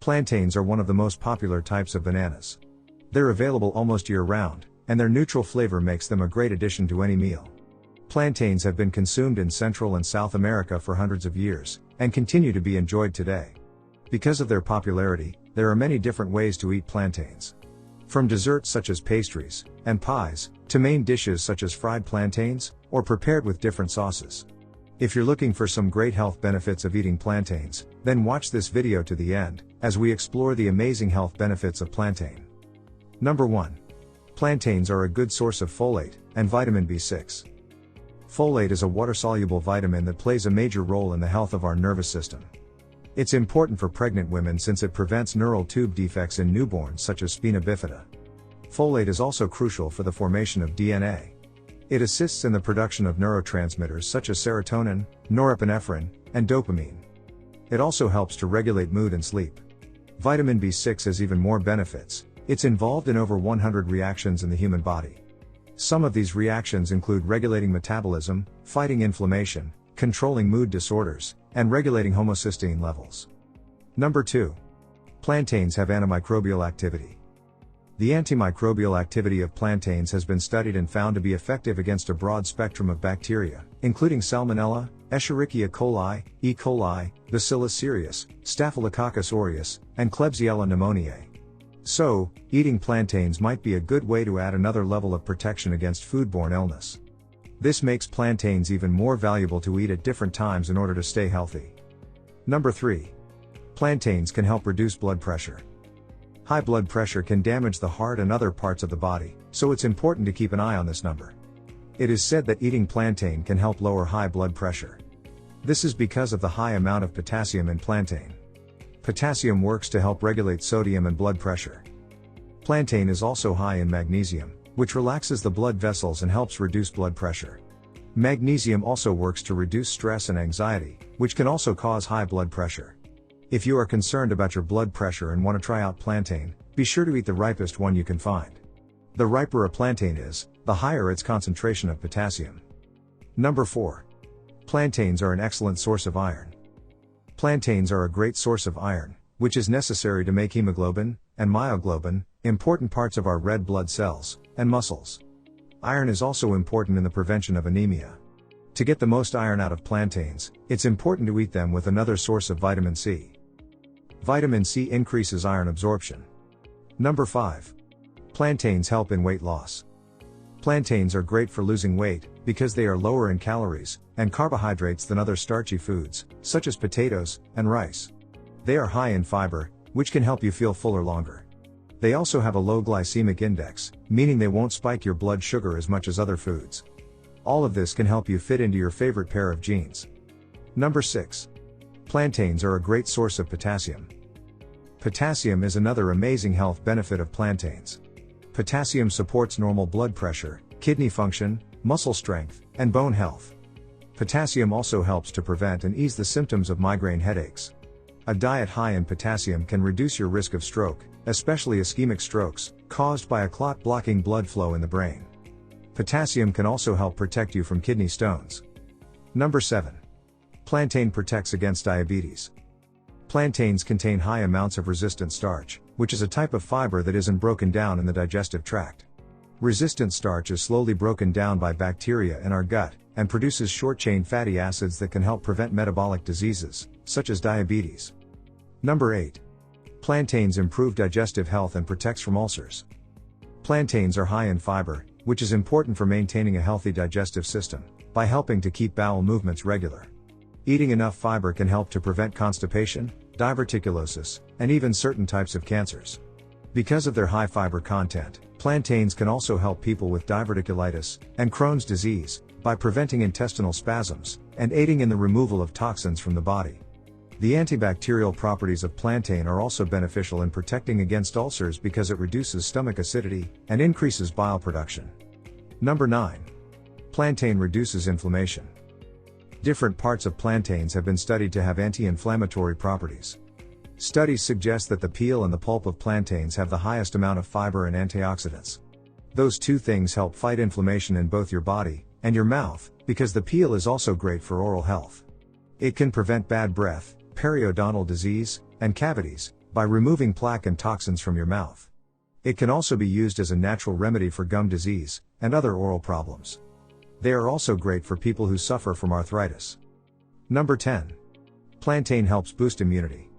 Plantains are one of the most popular types of bananas. They're available almost year-round, and their neutral flavor makes them a great addition to any meal. Plantains have been consumed in Central and South America for hundreds of years, and continue to be enjoyed today. Because of their popularity, there are many different ways to eat plantains. From desserts such as pastries and pies, to main dishes such as fried plantains, or prepared with different sauces. If you're looking for some great health benefits of eating plantains, then watch this video to the end, as we explore the amazing health benefits of plantain. Number 1. Plantains are a good source of folate and vitamin B6. Folate is a water-soluble vitamin that plays a major role in the health of our nervous system. It's important for pregnant women since it prevents neural tube defects in newborns such as spina bifida. Folate is also crucial for the formation of DNA. It assists in the production of neurotransmitters such as serotonin, norepinephrine, and dopamine. It also helps to regulate mood and sleep. Vitamin B6 has even more benefits. It's involved in over 100 reactions in the human body. Some of these reactions include regulating metabolism, fighting inflammation, controlling mood disorders, and regulating homocysteine levels. Number 2. Plantains have antimicrobial activity. The antimicrobial activity of plantains has been studied and found to be effective against a broad spectrum of bacteria, including Salmonella, Escherichia coli, E. coli, Bacillus cereus, Staphylococcus aureus, and Klebsiella pneumoniae. So, eating plantains might be a good way to add another level of protection against foodborne illness. This makes plantains even more valuable to eat at different times in order to stay healthy. Number 3. Plantains can help reduce blood pressure. High blood pressure can damage the heart and other parts of the body, so it's important to keep an eye on this number. It is said that eating plantain can help lower high blood pressure. This is because of the high amount of potassium in plantain. Potassium works to help regulate sodium and blood pressure. Plantain is also high in magnesium, which relaxes the blood vessels and helps reduce blood pressure. Magnesium also works to reduce stress and anxiety, which can also cause high blood pressure. If you are concerned about your blood pressure and want to try out plantain, be sure to eat the ripest one you can find. The riper a plantain is, the higher its concentration of potassium. Number 4. Plantains are an excellent source of iron. Plantains are a great source of iron, which is necessary to make hemoglobin and myoglobin, important parts of our red blood cells and muscles. Iron is also important in the prevention of anemia. To get the most iron out of plantains, it's important to eat them with another source of vitamin C. Vitamin C increases iron absorption. Number 5. Plantains help in weight loss. Plantains are great for losing weight, because they are lower in calories and carbohydrates than other starchy foods, such as potatoes and rice. They are high in fiber, which can help you feel fuller longer. They also have a low glycemic index, meaning they won't spike your blood sugar as much as other foods. All of this can help you fit into your favorite pair of jeans. Number 6. Plantains are a great source of potassium. Potassium is another amazing health benefit of plantains. Potassium supports normal blood pressure, kidney function, muscle strength, and bone health. Potassium also helps to prevent and ease the symptoms of migraine headaches. A diet high in potassium can reduce your risk of stroke, especially ischemic strokes, caused by a clot blocking blood flow in the brain. Potassium can also help protect you from kidney stones. Number 7. Plantain protects against diabetes. Plantains contain high amounts of resistant starch, which is a type of fiber that isn't broken down in the digestive tract. Resistant starch is slowly broken down by bacteria in our gut, and produces short-chain fatty acids that can help prevent metabolic diseases, such as diabetes. Number 8. Plantains improve digestive health and protects from ulcers. Plantains are high in fiber, which is important for maintaining a healthy digestive system, by helping to keep bowel movements regular. Eating enough fiber can help to prevent constipation, diverticulosis, and even certain types of cancers. Because of their high fiber content, plantains can also help people with diverticulitis and Crohn's disease, by preventing intestinal spasms, and aiding in the removal of toxins from the body. The antibacterial properties of plantain are also beneficial in protecting against ulcers because it reduces stomach acidity, and increases bile production. Number 9. Plantain reduces inflammation. Different parts of plantains have been studied to have anti-inflammatory properties. Studies suggest that the peel and the pulp of plantains have the highest amount of fiber and antioxidants. Those two things help fight inflammation in both your body and your mouth, because the peel is also great for oral health. It can prevent bad breath, periodontal disease, and cavities, by removing plaque and toxins from your mouth. It can also be used as a natural remedy for gum disease and other oral problems. They are also great for people who suffer from arthritis. Number 10. Plantain helps boost immunity.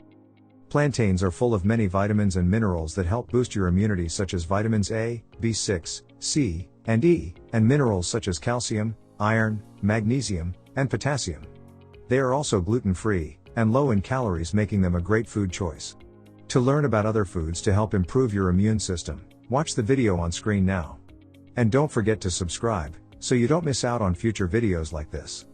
Plantains are full of many vitamins and minerals that help boost your immunity, such as vitamins A, B6, C, and E, and minerals such as calcium, iron, magnesium, and potassium. They are also gluten-free and low in calories, making them a great food choice. To learn about other foods to help improve your immune system, watch the video on screen now. And don't forget to subscribe, so you don't miss out on future videos like this.